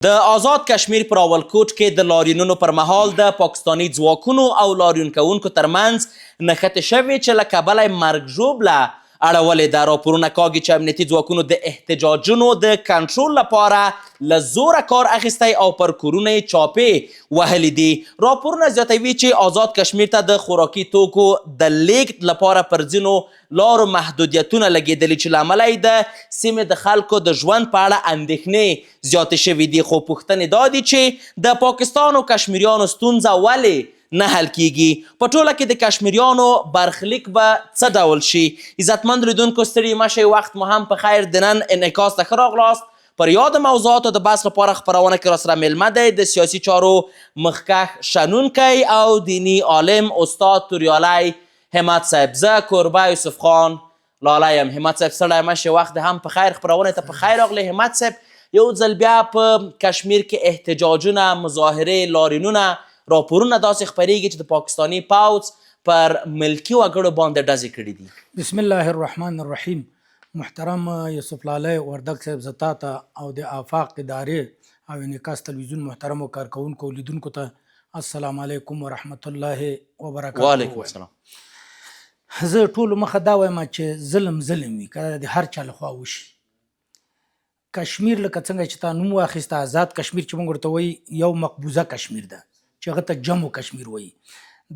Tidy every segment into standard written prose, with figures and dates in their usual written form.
د آزاد کشمیر په راولکوټ کې د لاریونونو پر مهال د پاکستاني ځواکونو او لاریون کوونکو ترمنځ نښتې شوې چې له کبله یې مرګ ژوبله اړولې ده. راپورونه کاږي چې امنیتي ځواکونو د احتجاجونو د کنټرول لپاره له زوره کار اخیستی او پر کورونه یې چاپې وهلي دي. راپورونه زیاتوي چې آزاد کشمیر ته د خوراکي توکو د لیږد لپاره پر ځینو لارو محدودیتونه لګېدلي چې له امله یې د سیمې د خلکو د ژوند په اړه اندېښنې زیاتې شوي دي. خو پوښتنې دا دي چې د پاکستان او کشمیریانو ستونزه ولې نه حل کیږي؟ په ټوله کې د کشمیریانو برخلیک به څه ډول شي؟ عزتمند لیدونکو ستړي مه شئ، وخت مو هم په خیر. د نن انعکاس ته ښه راغلاست. پر یاد موضوعاتو د بحث لپاره خپرونه کې راسره میلمه دی د سیاسي چارو مخکښ شنونکی او دیني عالم استاد توریالی همت صاحب. زه کوربه یوسف خان لالی یم. همت صاحب ستړی مه شئ، وخت هم په خیر. خپرونې ته په خیر راغلی همت صاحب. یو ځل بیا په کشمیر کې احتجاجونه، مظاهرې، لاریونونه، راپورونه داسې خپریږي چې د پاکستاني پوځ پر ملکي وګړو باندې ډزې کړي دي. بسم الله الرحمن الرحیم. محترم یوسف لالی وردګ صاحب، زه تا ته او د آفاق ادارې او انعکاس تلویزیون محترمو کارکوونکو او لیدونکو ته السلام علیکم ورحمت الله وبرکاته. وعلیکم السلام. زه ټولو مخه دا وایم چې ظلم وي، که د هر چا لخوا وشي. کشمیر لکه څنګه چې تا نوم واخیسته، آزاد کشمیر چې موږ ورته وایي، یو مقبوضه کشمیر ده چې هغه ته جمع کشمیر وایي.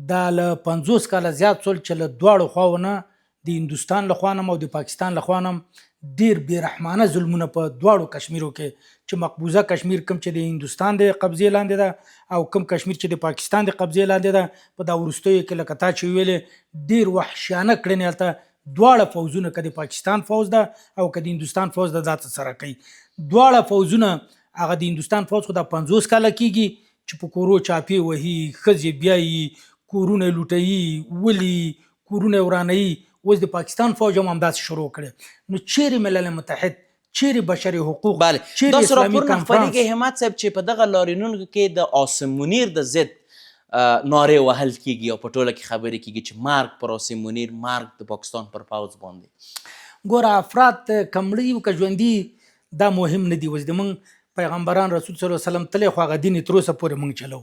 دا له 50 کاله زیات سول چې له دواړو خواو نه، د هندوستان له خوا نه او د پاکستان له خوا نه ډېر بېرحمانه ظلمونه په دواړو کشمیرو کې، چې مقبوضه کشمیر کوم چې د هندوستان د قبضې لاندې ده او کوم کشمیر چې د پاکستان د قبضې لاندې ده. په دا وروستیو کې لکه تا چې ویلې ډېر وحشیانه کړنې هلته دواړه فوزونه، که د پاکستان فوز ده او که د هندوستان فوز ده، دا ترسره کوي. دواړه فوزونه، هغه د هندوستان فوز خو دا 50 کاله کېږي چې په کورو چاپې وهي، ښځې بیایي، کورونه لوټوي، ولي کورونه ورانوي. اوس د پاکستان فوج هم همداسې شروع کړی. نو چیرې ملل متحد، چیرې بشري حقوق، چیرې اسلامي کنفرانس؟ همت صاحب چې په دغه لاریونونو کې د عاصم منیر د ضد نارې وهل کیږي او په ټوله کې خبرې کیږي چې مرګ پر عاصم منیر، مرګ د پاکستان پر پوځ باندې. ګوره، افراد که مړه او که ژوندي دا مهم نه دي. اوس زموږ پیغمبران رسول صلی الله علیه وسلم تللی، خو هغه دین تر اوسه پورې موږ چلو.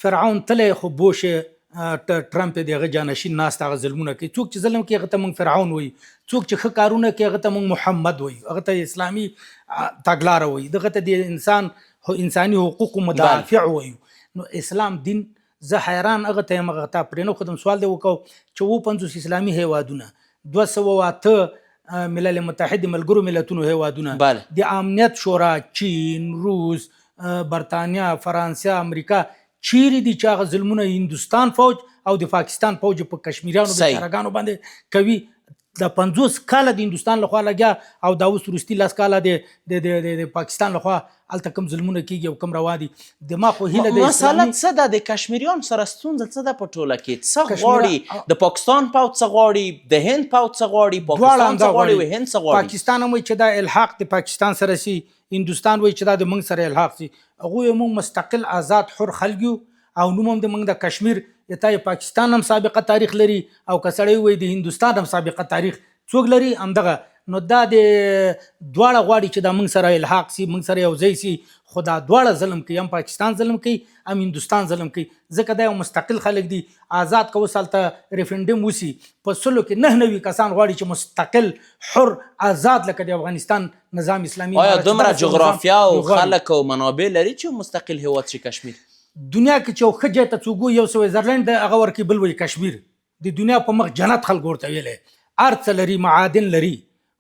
فرعون تللی، خو بوش ټرمپ د هغه جانشین ناست، هغه ظلمونه کوي. څوک چې ظلم کوي هغه ته موږ فرعون وایي، څوک چې ښه کارونه کوي هغه ته موږ محمد وایي، هغه ته اسلامي تګلاره وایي، دغه ته د انساني حقوقو مدافع وایي. نو اسلام دین زه حیران هغه ته یم، هغه ته پرې نه ښودم. سوال دی وکړو چې 50 اسلامي هیوادونه، 208 ملل متحد ملګرو ملتونو هیوادونه، د امنیت شورا، چین، روس، برطانیه، فرانسه، امریکا، چیرې دي چې هغه ظلمونه هندوستان فوج او د پاکستان فوج په کشمیریانو بیچارهګانو باندې کوي؟ د 50 کاله د هندوستان لخوا لګیا او دا اوس وروستي 10 کاله د پاکستان لخوا هلته کوم ظلمونه کیږي او کوم روا دي. دما خو هیله د مسله څه ده؟ د کشمیریانو سره ستونزه څه ده په ټوله کې؟ څه غواړي؟ د پاکستان پوځ څه غواړي؟ د هند پوځ څه غواړي؟ پاکستان څه غواړي او هند څه غواړي؟ پاکستان هم وایي چې دا الحاق د پاکستان سره سي، هندوستان وایي چې دا د موږ سره الحاق سي. هغوی موږ مستقل آزاد حر خلک یو او نوم هم د موږ د کشمیر یتای پاکستان هم سابقه تاریخ لري، او که سړی وایي د هندوستان هم سابقه تاریخ څوک لري همدغه. نو دا د دواړه غواړي چې دا موږ سره الحاق سي، موږ سره یو ځای سي. خو دا دواړه ظلم کوي، هم پاکستان ظلم کوي، هم هندوستان ظلم کوي. ځکه دا یو مستقل خلک دي. آزاد که اوس هلته ریفرنډم وسي، په 100 کې 99 کسان غواړي چې مستقل حر آزاد لکه د افغانستان نظام اسلامي. آیا دومره جغرافیا او خلک او منابع لري چې مستقل هیواد شي کشمیر؟ دنیا کې چې یو ښه ځای ته څوک وایي، یو سویزرلینډ دی، هغه ورکوي، بل وایي کشمیر. د دنیا په مخ جنت خلک ورته ویلی. هر څه لري، معادن لري،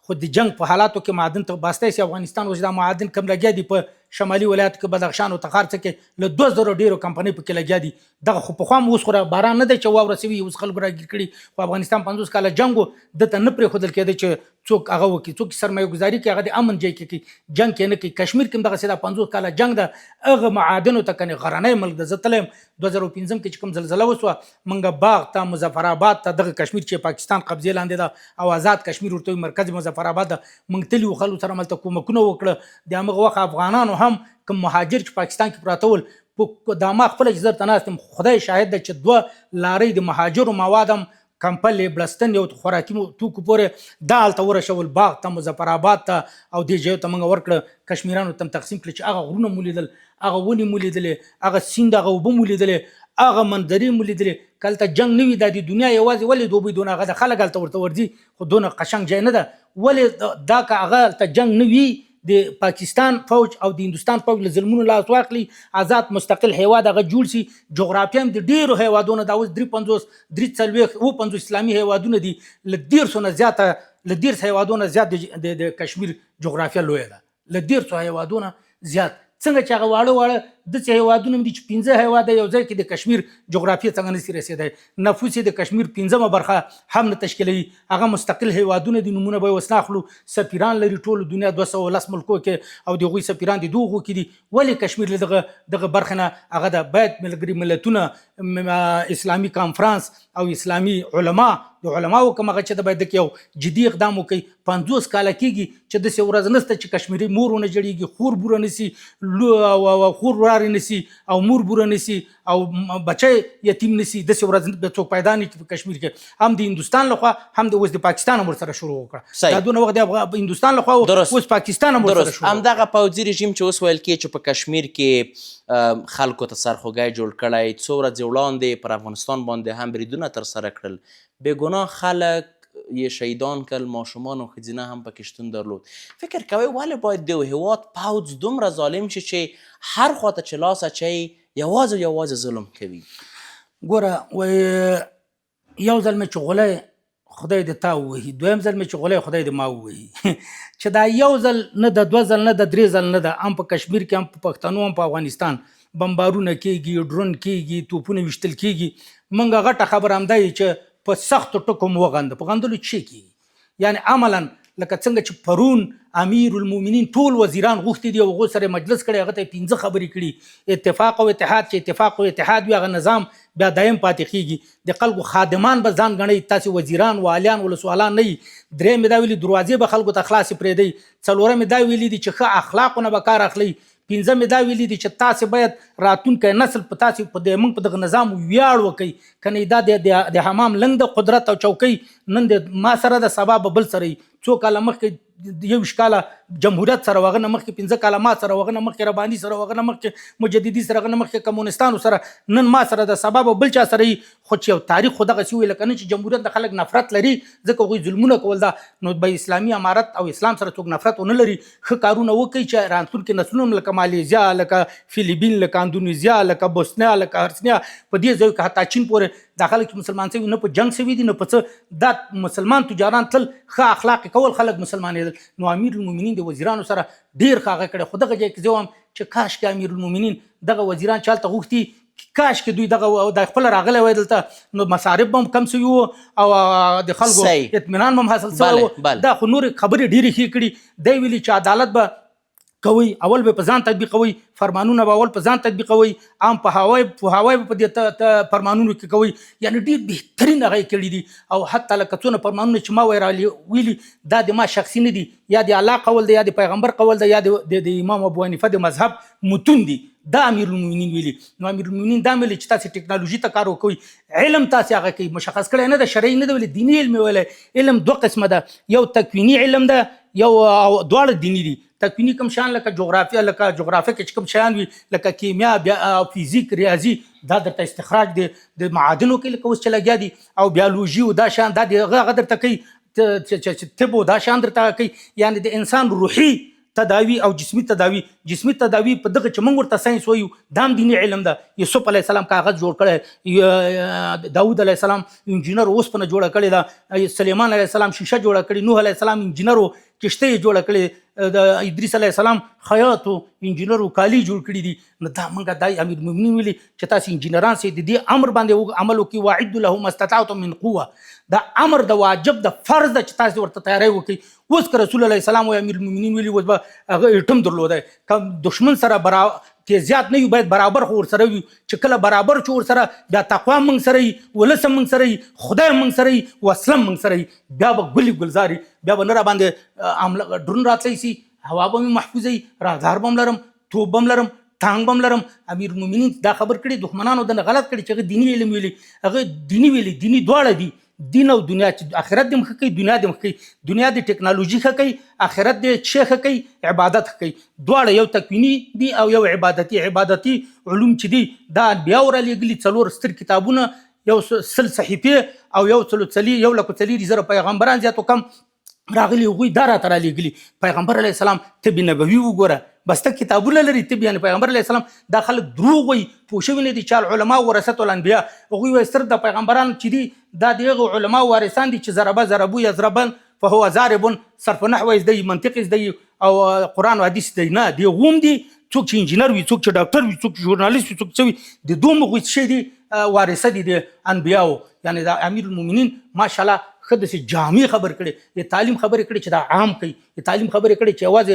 خو د جنگ په حالاتو کې معادن ته باستی سي. افغانستان اوس دا معادن کم لګیا دي په شمالي ولایت کې، بدخشان او تخار څه کې له 2000 ډېرو کمپنۍ پکې لګیا دي. دغه خو پخوا هم اوس خو باران نه دی چې واوره سوي، اوس خلکو راګیر کړي. خو افغانستان 50 کاله جنګ و، دته نه پرېښودل کېده چې څوک هغه وکړي، څوک سرمایه ګزاري کوي هغه د امن ځای کې کوي، جنګ کې نه کوي. کشمیر کې هم دغسې دا 50 کاله جنګ ده. هغه معادنو ته کنې غرنی ملک ده. زه تللی یم 2015 کې چې کوم زلزله وسوه، موږ باغ ته، مظفرآباد ته، دغه کشمیر چې پاکستان قبضې لاندې ده او آزاد کشمیر ورته مرکز مظفرآباد ده، موږ تللي وو، خلکو سره هملته کومکونه وکړه. د همغه وخت افغانانو هم کوم مهاجر چې پاکستان کې پراته ول، دا ما خپله چې زه درته ناست یم، خدای شاهد ده چې 2 لارۍ د مهاجرو مواد هم کمپل بلستن یو خوراکي توکو پورې دا هلته ورسول باغ ته مظفر آباد ته او دې ځایو ته موږ ورکړه کشمیرانو ته تقسیم کړه چې هغه غرونه مو لیدل هغه ونې مو لیدلې هغه سیند هغه اوبه مو لیدلې هغه منظرې مو لیدلې که هلته جنګ نه وي دا د دنیا یوازې ولې دوبۍ دونه هغه د خلک هلته ورته ورځي خو دونه قشنګ ځای نه ده ولې دا که هغه هلته جنګ نه وي د پاکستان فوج او د هندوستان فوج له ظلمونو لاس واخلي آزاد مستقل هیواد هغه جوړ شي جغرافیه هم د ډیرو هیوادونو دا اوس 53 اسلامي هیوادونه دي له 150 نه زیاته له 150 هیوادونو زیات د کشمیر جغرافیه لویه ده له 150 هیوادونو زیات څنګه چې هغه واړه داسې هیوادونه دي چې 15 هیواده یو ځای کې د کشمیر جغرافیه څنګه نشي رسېدی نفوس یې د کشمیر 15مه برخه هم نه تشکیلوي هغه مستقل هیوادونه دي نومونه به یې اوس نه اخلو سفیران لري ټولو دنیا 210 ملکو کې او د هغوی سفیران د دغو کې دي ولې کشمیر له دغه برخې نه هغه د باید ملګري ملتونه اسلامي کانفرانس او اسلامي علما د علماو کوم هغه چې د باید یو جدي اقدام وکړي 50 کاله کېږي چې داسې ورځ نشته چې کشمیري مور ونه جوړېږي خور بوره نشي خور وراره نشي او مور بوره نشي او بچی یتیم نشي داسې ورځ به څوک پیدا نه کړي په کشمیر کې هم د هندوستان لخوا هم د اوس د پاکستان هم ورسره شروع وکړه دا دونه وخت د هندوستان لخوا اوس پاکستان هم ورسره شروع همدغه پوځي رژیم چې اوس ویل کېږي چې په کشمیر کې خلکو ته سرخوږی جوړ کړی څو ورځې وړاندې پر افغانستان باندې هم بریدونه ترسره کړل بېګناه خلک یې شهیدان کړل ماشومان او ښځینه هم پکې شتون درلود فکر کوئ ولې باید د هېواد پوځ دومره ظالم شي چې هر خواته چې لاس اچوي یوازې ظلم کوي ګوره یو ځل مې چې غلی خدای د تا ووهي دویم ځل مې چې غلی خدای د ما ووهي چې دا یو ځل نه د 2 ځل نه د 3 ځل نه ده هم په کشمیر کې هم په پښتنو هم په افغانستان بمبارونه کېږي ډرون کېږي توپونه ویشتل کېږي موږ غټه خبره همدا چې په سختو ټکو مو وغنده په غندلو چې کېږي یعنی عملا لکه څنګه چې پرون امیر المؤمنین ټول وزیران غوښتي دي او هغو سره مجلس کړی هغه ته 15 خبرې کړي اتفاق او اتحاد چې اتفاق او اتحاد وي هغه نظام بیا دایم پاتې کېږي د خلکو خادمان به ځان ګڼئ تاسې وزیران والیان ولسوالان نه یي درېیم مې دا ویلي دروازې به خلکو ته خلاصې پرېږدئ څلورم مې دا ویلي دي چې ښه اخلاقو نه به کار اخلئ پنځم مې دا ویلي دي چې تاسې باید راتلونکی نسل په تاسې په موږ په دغه نظام ویاړ وکړئ کنې دا د حمام لنګ د قدرت او چوکۍ نن د ما سره د سبا به بل سره څو کاله مخکې 21 کاله جمهوریت سره وغه نه مخکې 15 کاله ما سره وغه نه مخکې رباني سره وغه نه مخکې مجددي سره وغه نه مخکې کمونستانو سره نن ما سره د سبا به بل چا سره خو چې یو تاریخ خو دغسې وي لکه نه چې جمهوریت د خلک نفرت لري ځکه هغوی ظلمونه کول دا نو به اسلامي امارت او اسلام سره څوک نفرت ونه لري ښه کارونه وکړي چې راتلونکي نسلونه لکه مالیزیا لکه فیلیپین لکه اندونیزیا لکه بوسنیا لکه هرسنیا په دې ځایو کې حتی چین پورې دا خلک چې مسلمان شوي نه په جنګ شوي دي نه په څه دا مسلمان تجاران تل ښه اخلاق کول خلک مسلمانېدل نو امیر المؤمنین د وزیرانو سره ډېر ښه هغه کړی خو دغه ځای کې زه وایم چې کاشکې امیر المؤمنین دغه وزیران چې هلته غوښتي کاشکې دوی دغه د خپله راغلی وای دلته نو مصارف به هم کم شوي وو او د خلکو اطمینان به هم حاصل شوی وو دا خو نورې خبرې ډېرې ښې کړي دی ویلي چې عدالت به کوي اول به په ځان تطبیقوي فرمانونه به اول په ځان تطبیقوي عام په هوای به په دې فرمانونو کې کوي یعنی ډېر بهترین هغه یې کړي دي او حتی لکه څونه فرمانونه چې ما ویلي دا د ما شخصي نه دي یا د الله قول دی یا د پیغمبر قول دی یا د امام ابو حنیفه د مذهب متون دي دا امیر المؤمنین ویلي نو امیر المؤمنین دا ویلي چې تاسې ټکنالوژي ته کار وکوئ علم تاسې هغه کوي مشخص کړی نه ده شرعي نه ده ویلي دیني علم ویلی علم 2 قسمه ده یو تکویني علم ده یو دواړه دیني دي تکویني کوم شیان لکه جغرافیه لکه جغرافیه کې چې کوم شیان وي لکه کیمیا فیزیک ریاضي دا درته استخراج دی د معادنو کې لکه اوس چې لګیا دي او بیولوژي او دا شیان دا هغه درته کوي چې طب دا شیان درته کوي یعنی د انسان روحي تداوی او جسمی تداوی په دغه چې موږ ورته ساينس وایو دا هم دیني علم ده یوسف علیه السلام کاغذ جوړ کړی داود علیه السلام انجینر اوسپنه جوړه کړې ده سلیمان علیه السلام شیشه جوړه کړې نوح علیه السلام انجینر کشته یې جوړه کړې د ادریس علیه السلام خیاط انجینر کالی جوړ کړي دي نو دا موږ دا امیر المؤمنین ویلي چې تاسې انجینران سئ د دې امر باندې عمل وکړي واعدوا لهم ما استطعتم من قوه دا امر د واجب د فرض د چې تاسې ورته تیاری وکړي اوس که رسول الله السلام او امیر المؤمنین ویلي اوس به هغه ایټم درلودی که دشمن سره تیزیات نه وي باید برابر خو ورسره وي چې کله برابر چې ورسره بیا تقوا موږ سره وي ولس موږ سره وي خدای موږ سره وي وسله موږ سره وي بیا به ګلې ګلزاري بیا به نه راباندې ډرون راتلی سي هوا به مې محفوظه وي رادار به هم لرم توپ به هم لرم ټانک به هم لرم امیر المؤمنین دا خبر کړي دښمنانو دنه غلط کړي چې هغه دیني علم ویلي هغه دیني ویلي دیني دواړه دي دین او دنیا چې آخرت دې ښه کوي دنیا دې ښه کوي دنیا دې ټکنالوژي ښه کوي آخرت دې څه ښه کوي عبادت ښه کوي دواړه یو تکویني دي او یو عبادتي علوم چې دي دا انبیاء ورالېږلي 4 ستر کتابونه یو 100 صحیفې او یو لکه 4,000 پیغمبران زیات کم راغلي هغوی دا راته رالېږلي پیغمبر علیه السلام طب نبوي وګوره بس ته کتابونه لري طب یعنې پیغمبر علیه السلام دا خلک دروغ وایي پوه شوي نه دي چې العلماء ورثة الانبیاء هغوی وایي صرف د پیغمبران چې دي دا د هغو علماء وارثان دي چې ضربه ضربو یضربن فهو ضارب صرف نحو زده منطق زده او قرآن و حدیث دی نه دی هم دي څوک چې انجینر وي څوک چې ډاکټر وي څوک چې ژورنالیست وي څوک چې وي د دوه هغوی څه دي وارثه دي د انبیاو یعنې د امیر المؤمنین ماشاءالله ښه داسې جامع خبر کړي د تعلیم خبرې کړي چې دا عام کوي د تعلیم خبرې کړي چې یوازې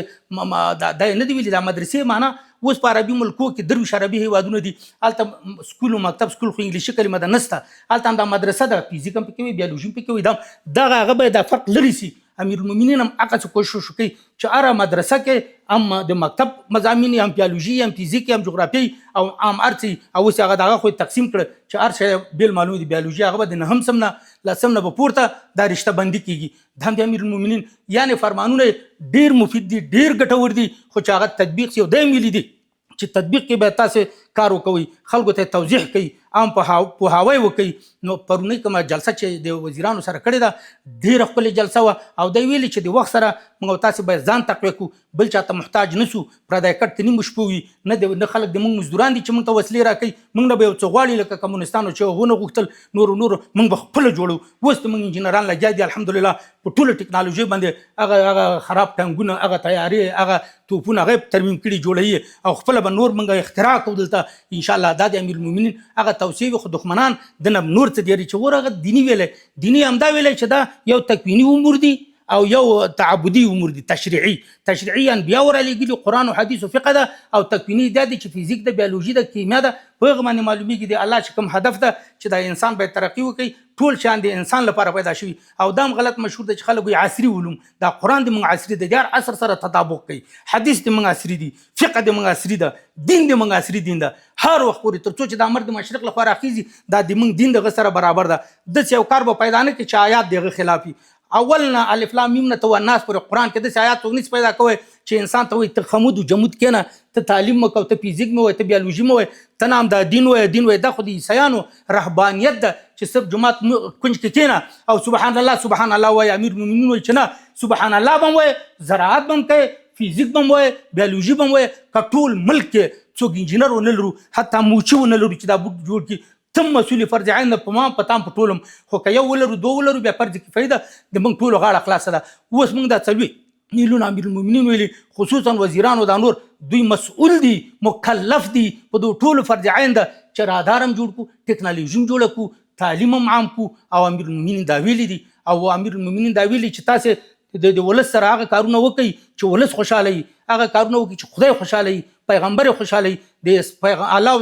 دا نه دي ویلي دا مدرسې معنا اوس په عربي ملکو کې 3 عربي هیوادونه دي هلته سکول و مکتب سکول خو انګلیسي کلمه ده نسته هلته هم دا مدرسه ده فیزیک هم پکې وي بیالوژي هم پکې وي دغه هغه باید دا فرق لرې سي امیر المؤمنین هم هغه څه کوشش وکړي چې هره مدرسه کې هم د مکتب مضامین هم بیالوژي هم فیزیک هم جغرافیایي او هم هر څه او اوس هغه دغه خو تقسیم کړه چې هر شی بیل معلوم دي بیالوژي هغه به د نهم سم نه لسم نه به پورته دا رشته بندي کېږي دا هم د امیر المؤمنین یعنې فرمانونه ډېر مفید دي ډېر ګټور دي خو چې هغه تطبیق شي او دا یې ویلي دي چې تطبیق کې به تاسې کار وکوئ خلکو ته توضیح کوي عام پوهاوی وکوي نو پرونی کومه جلسه چې د وزیرانو سره کړې ده ډېره ښکلې جلسه وه او دی ویلي چې د وخت سره موږ تاسې باید ځان تقویه کړو بل چاته محتاج نه سو پردی کټ ته نیمو شپو وي نه خلک د موږ مزدوران دي چې موږ ته وسلې راکوي موږ نه به یو څه غواړي لکه کمونستانو چې هغو نه غوښتل نورو موږ به خپله جوړو اوس د موږ انجینران لګیا دي الحمدلله په ټوله ټکنالوژۍ باندې هغه خراب ټانکونه هغه تیارې هغه توپونه هغه ترمیم کړي جوړوي او خپله به نور موږ اختراع کوو دلته انشاءالله دا د امیر المؤمنین هغه توصیې وي خو دښمنان د نه نور څه دیري چې ور هغه دیني ویلی دیني همدا ویلی چې دا یو تکویني امور دي او یو تعبدي امور دي تشریعي انبیا ورالېږلي قرآن او حدیث او فقه ده او تکویني دا دي چې فیزیک ده بیالوژي ده کیمیا ده په هغه باندې معلومیږي د الله چې کوم هدف ده چې دا انسان باید ترقي وکړي ټول شیان د انسان لپاره پیدا شوي او دا هم غلط مشهور ده چې خلک وایي عصري علوم دا قرآن د موږ عصري ده د هر عصر سره تطابق کوي حدیث د موږ عصري دي فقه د موږ عصري ده دین د موږ عصري دین ده هر وخت پورې تر څو چې د امر د مشرق لخوا راخیږي دا د موږ دین دغه سره برابر ده داسې یو کار به پیدا نه کړي چې آیات دغه خلافي اول نه الف لام میم نه تو الناس پر قرآن کې داسې آیات څوک نشي پیدا کوی چې انسان ته وایي ته خمود و جمود کېنه ته تعلیم مه کوه ته فیزیک مه وایه ته بیالوژي مه وایه ته نه هم دا دین وایه دا خو د عیسیانو رهبانیت ده چې صرف جماعت کنج کې کېنه او سبحان الله وایه امیر المؤمنین وایي چې نه سبحان الله به هم وایه زراعت به هم کوې فیزیک به هم وایه بیالوژي به هم وایه که ټول ملک کې څوک انجینر ونه لرو حتی موچي ونه لرو چې دا بوټ جوړ کړي تم مسؤل فرض عین په ما په تام په ټولم خو که یو ولرو دوه ولرو بیا فرض کفایي ده د موږ ټولو غاړه خلاصه ده اوس موږ دا څلوېښت نیلونه امیر المؤمنین ویلي خصوصا وزیرانو دا نور دوی مسؤل دي مکلف دي په دو ټولو فرض عین ده چې رادار هم جوړ کړو ټکنالوژي هم جوړه کړو تعلیم هم عام کړو او امیر المؤمنین دا ویلي دي او امیر المؤمنین دا ویلي چې تاسې د ولس سره هغه کارونه وکړئ چې ولس خوشحاله وي هغه کارونه وکړي چې خدای خوشحاله وي پیغمبر خوشحاله وي د الله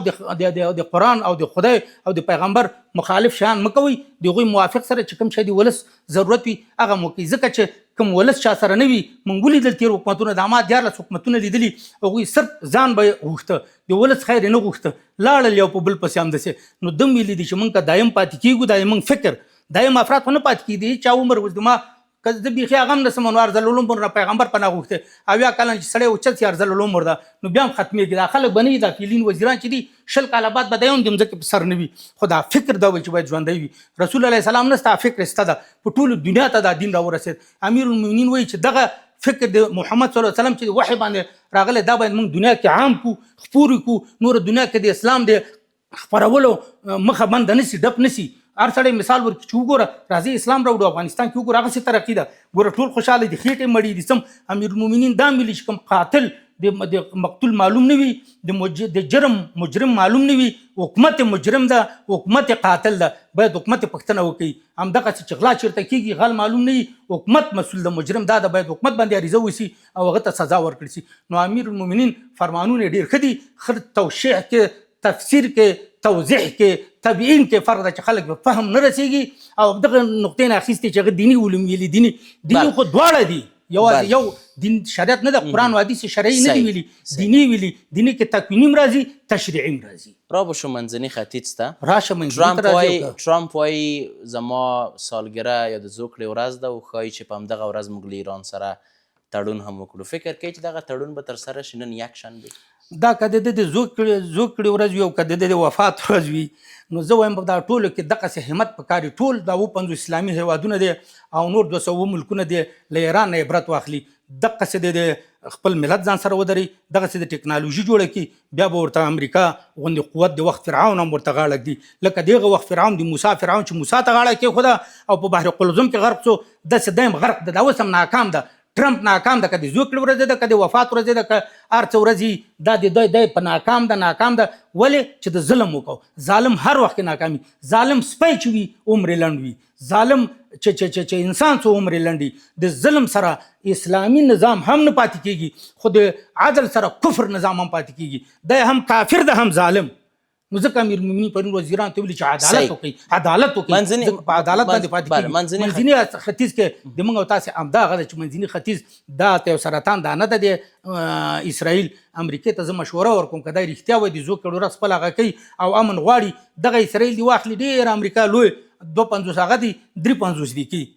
او د قرآن او د خدای او د پیغمبر مخالف شیان مه کوئ د هغوی موافق سره چې کوم شی د ولس ضرورت وي هغه مو کوي ځکه چې کوم ولس چا سره نه وي موږ ولیدل تېر حکومتونه د ما 14 حکومتونه لیدلي هغوی صرف ځان به غوښته د ولس خیر یې نه غوښته لاړل یو په بل پسې همداسې نو دم ویلي دي چې موږ که دایم پاتې کېږو دا موږ فکر دایم افراد خو نه پاتې کېدي چا عمر اوس د ما که زه بیخي هغه هم نسم نو ارذل العلوم نه پیغمبر پناه غوښتې اویا کاله چې سړی اوچت یې ارذل العلوم ده نو بیا هم ختمېږي دا خلک به نه وي دا فیلین وزیران چې دي 20 کاله بعد به دا هم د مځکې په سر نه وي خو دا فکر دا وایي چې باید ژوندی وي رسول علیه السلام نسته فکر سته ده په ټولو دنیا ته دا دین راورسېد امیر المؤمنین وایي چې دغه فکر د محمد صلی الله علیه وسلم چې د وحی باندې راغلی دا باید موږ دنیا کې عام کړو خپور کړو نور دنیا کې د اسلام د خپرولو مخه بنده نشي ډپ نشي هر سړی مثال ورکړي چې وګوره راځي اسلام راوړو افغانستان کې وګوره هغسې ترقي ده ګوره ټول خوشحاله دي خېټې مړې دي سم امیر المؤمنین دا ویلي چې کوم قاتل د مقتول معلوم نه وي د جرم مجرم معلوم نه وي حکومت مجرم ده حکومت قاتل ده باید حکومت پوښتنه وکړي همدغسې چې غلا چېرته کېږي غل معلوم نه وي حکومت مسؤل ده مجرم دا ده باید حکومت باندې عریضه وشي او هغه ته سزا ورکړل شي نو امیر المؤمنین فرمانونه یې ډېر ښه دي ښه توشیح کې تفسیر کې توضیح کې تبیین کې فرق ده چې خلک به فهم نه رسېږي او دغه نقطې نه اخیستې چې هغه دیني علوم ویلي دیني خو دواړه دي یوازې یو دین شریعت نه ده، قرآن و حدیث شرعي نه دي ویلي، دیني ویلي. دیني کې تکویني راځي، تشریعي راځي. را بشو منځني ختیځ ته راشه منځني ته راځي. ترامپ وایي زما سالګره یا د زوکړې ورځ ده او ښایي چې په همدغه ورځ موږ له ایران سره تړون هم وکړو. فکر کوي چې دغه تړون به ترسره شي نن یکشنبې؟ دا که د د زوکړې ورځ وي او که د د وفات ورځ وي، نو زه وایم په دا ټولو کې دغسې همت پکار دي. ټول دا 50 اسلامي هیوادونه دي او نور 200 ملکونه دي له ایران نه عبرت واخلي. دغسې د خپل ملت ځان سره ودري، دغسې د ټکنالوژي جوړه کړي. بیا به ورته امریکا غوندې قوت د وخت فرعون هم ورته غاړه ږدي، لکه دغه وخت فرعون د موسی فرعون چې موسی ته غاړه کېښوده او په بحر قلزم کې غرق شو، داسې دی هم غرق ده. دا اوس هم ناکام ده. ټرمپ ناکام ده، که د زوکړې ورځ ده، که د وفات ورځ ده، که هر څه ورځ دا د دی په ناکام ده. ولې چې د ظلم وکړو. ظالم هر وخت ناکامي. ظالم سپی چې وي عمر لنډ وي. ظالم چې انسان څو عمر لنډي. د ظلم سره اسلامي نظام هم نه پاتې کېږي، خو د عدل سره کفر نظام هم پاتې کېږي. دی هم کافر ده هم ظالم. نو ځکه امیرالمؤمنین پرون وزیران ته ویلي چې عدالت وکړي، عدالت وکړي، په عدالت باندې پاتې کېږي. منځني ختیځ کې د موږ او تاسې همدغه ده چې منځني ختیځ دا یو سرطان دانه ده د اسرائیل. امریکې ته زه مشوره ورکوم که دا رښتیا وایي د زوکړې ورځ خپل هغه کوي او امن غواړي، دغه اسرائیل دې واخلي. ډېر امریکا لوی 52 هغه دي 53 دي کې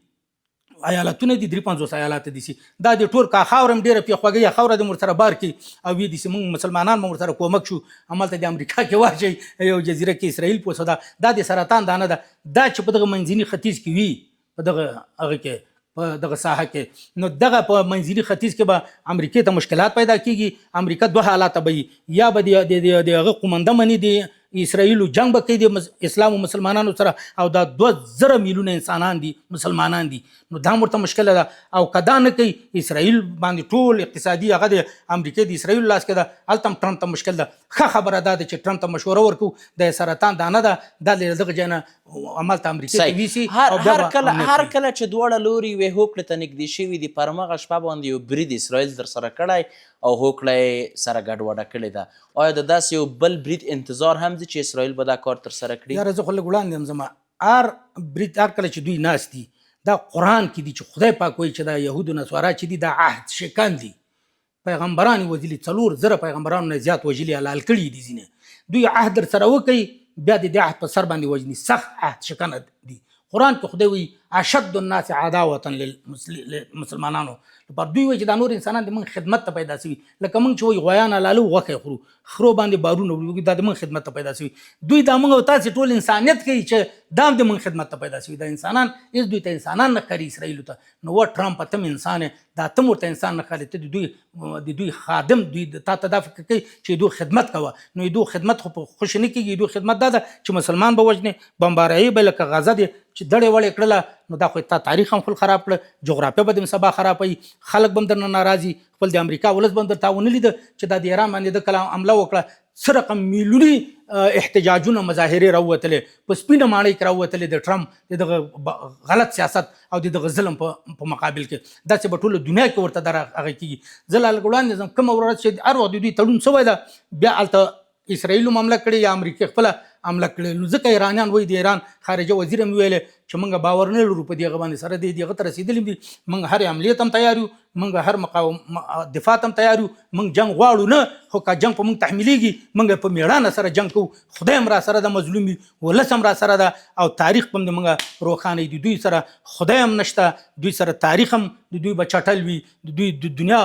ایالتونه دي، 53 ایالات دي سي. دا د ټول کا خاورم ډیره په خوږی خوره د مرسره بار کې او وی دي سي. موږ مسلمانان مو سره کومک شو عملته د امریکا کې واچي یو جزیره کې اسرائیل پوسه دا د سرطان دانه ده. دا چې په دغه منځني ختیځ کې وي، په دغه هغه کې په دغه ساحه کې، نو دغه په منځني ختیځ کې به امریکا ته مشکلات پیدا کیږي. امریکا دوه حالات به یا به د هغه قومنده منی دي اسرائیل جنگ به کوي د اسلام او مسلمانانو سره، او دا 2000 میلیونه انسانان دي مسلمانان دي. نو دا ورته مشکله ده. او کدا نه کوي اسرائیل باندې ټول اقتصادي هغه د امریکا د اسرائیل لاس کې ده. التم ټرمپ ته مشکل ده. ښه خبره ده چې ټرمپ ته مشوره ورکو د سرطان دانه ده د دغه جنه عملته امریکا ته ویسي. هر کله چې دواړه لوري وې هوکړې ته نږدې شوي دي، پر مغه شپه باندې یو برید اسرائیل در سره کړی او هوکړه سره ګډوډه کړې ده. آیا د داسې یو بل برید انتظار هم دی چې اسرائیل به دا کار تر سره کړي؟ یاره زه خو لږ وړاندې هم ځم. هر برید هر کله چې دوی ناست دي، دا قرآن کې دي چې خدای پاک وایي چې دا یهود و نصارا چې دي دا عهد شکن دي. پیغمبران یې وژلي، 4 زره پیغمبرانو نه زیات وژلي، حلال کړي دي. ځینې دوی عهد در سره وکوي، بیا د دې عهد په سر باندې وژني. سخت عهد شکنه دي. قرآن کې خدای وایي اشد الناس عداوة للمسلمانانو. پر دوی وایي چې دا نور انسانان د موږ خدمت ته پیدا شوي، لکه موږ چې وایي غویان حلالو غوښې خورو، خرو باندې بارونه وړو، دا د موږ خدمت ته پیدا شوي. دوی دا موږ او تاسې ټول انسانیت کوي چې دا هم د موږ خدمت ته پیدا شوي. دا انسانان هېڅ دوی ته انسانان نه ښکاري اسرائیلو ته. نو و ټرمپ ته هم انسان دا ته ورته انسان نه ښکاري، ته د دوی خادم، دوی تا ته دا فکر کوي چې دوی خدمت کوه. نو دوی خدمت خو په خوښ نه کېږي. دوی خدمت دا ده چې مسلمان به وژنې، بمبارایي به لکه غزه دی چې دړې وړې کړله. نو دا خو تا تاریخ هم خپل خراب کړه، جغرافیه به د سبا خرابوي، خلک به هم درنه ناراضي. خپل د امریکا ولس به هم درته ونه لیده چې دا د ایران باندې د کله حمله وکړه. څه رقم میلیوني احتجاجونه مظاهرې راووتلې، په سپینه ماڼۍ کې راووتلې د ټرمپ د دغه غلط سیاست او د دغه ظلم په مقابل کې. داسې به ټوله دنیا کې ورته در هغه کېږي. زه لا لږ وړاندې ځم، کومه ورځ چې هر وخت د دوی تړون شوی ده، بیا هلته اسرائیل هم حمله کړې یا امریکا خپله حمله کړې. نو ځکه ایرانیان وایي، د ایران خارجه وزیر هم ویلی چې موږ باور نه لرو په دې هغه باندې، سره دې هغه ته رسېدلي دي. موږ هر عملیې ته هم تیار یو، موږ هر دفاع ته هم تیار یو، موږ جنګ غواړو نه، خو که جنګ په موږ تحمیلېږي موږ په میړانه سره جنګ کوو. خدای هم را سره ده، مظلوم وي، ولس هم را سره ده، او تاریخ هم د موږ روښانه وي. دوی سره خدای هم نشته، دوی سره تاریخ هم د دوی به چټل وي، د دوی د دنیا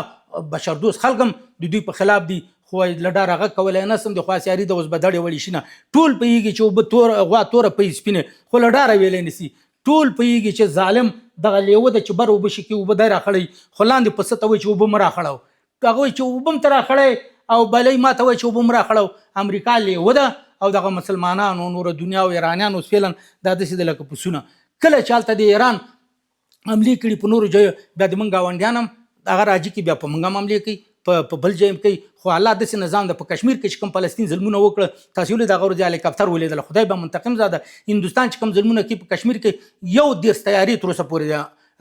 بشردوست خلک هم د دوی په خلاف دي. خو له ډاره هغه کولی نه سم، د خواسیاري د اوس به دړې وړې شي نه. ټول پوهېږي چې اوبه غوا توره پۍ سپینې، خو له ډاره ویلی نه سي. ټول پوهېږي چې ظالم دغه لیوه ده چې بر اوبه شي کې اوبه دی راخړی، خو لاندې پسه ته وایي چې اوبه مه راخړو. هغه وایي چې اوبه هم ته راخړی او بلۍ ما ته وایي چې اوبه هم راخړو. امریکا لیوه ده او دغه مسلمانانو نور دنیا او ایرانیانو فعلا دا داسې ده لکه پسونه. کله چې هلته د ایران حملې کړي په نورو ځایو، بیا د موږ ګاونډیان هم هغه راځي کې بیا په موږ هم حملې کوي، په بل ځای کوي. خو الله داسې نظام ده. په کشمیر کې چې کوم فلسطین ظلمونه وکړه، تاسو ولید هغه ورځ هلیکاپټر ولیدل، خدای به منتقم زاده. هندوستان چې کوم ظلمونه کوي په کشمیر کې، 1 تیارې تر اوسه پورې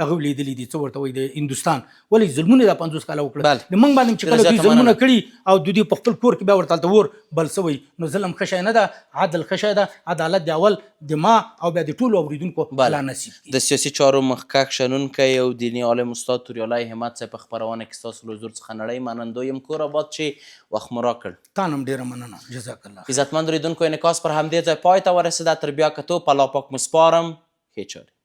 هغه لیدلی دي څه ورته وایي د هندوستان ولې ظلمونه دا 50 کاله وکړه بله. د موږ باندې چې ډېره کله دوی زیاته ظلمونه مننه. کړي او د دوی په خپل کور کې بیا ورته هلته اور بل سوی نو ظلم ښه شی نه ده عدل ښه شی ده عدالت د اول د ما او بیا د ټولو اوریدونکو بله. الله نصیب کړي. د سیاسي چارو مخکښ شنونکی او دیني عالم استاد توریالی همت صاحب په خپرونه کې ستاسو له حضور څخه نړۍ منندو یم کور آباد چې وخت مو راکړ. تا هم ډېره مننه جزاک الله. عزتمند اورېدونکو انعکاس پر همدې ځای پای ته ورسېده. تر بیا کتو په الله پاک مو سپارم. ښې چارې.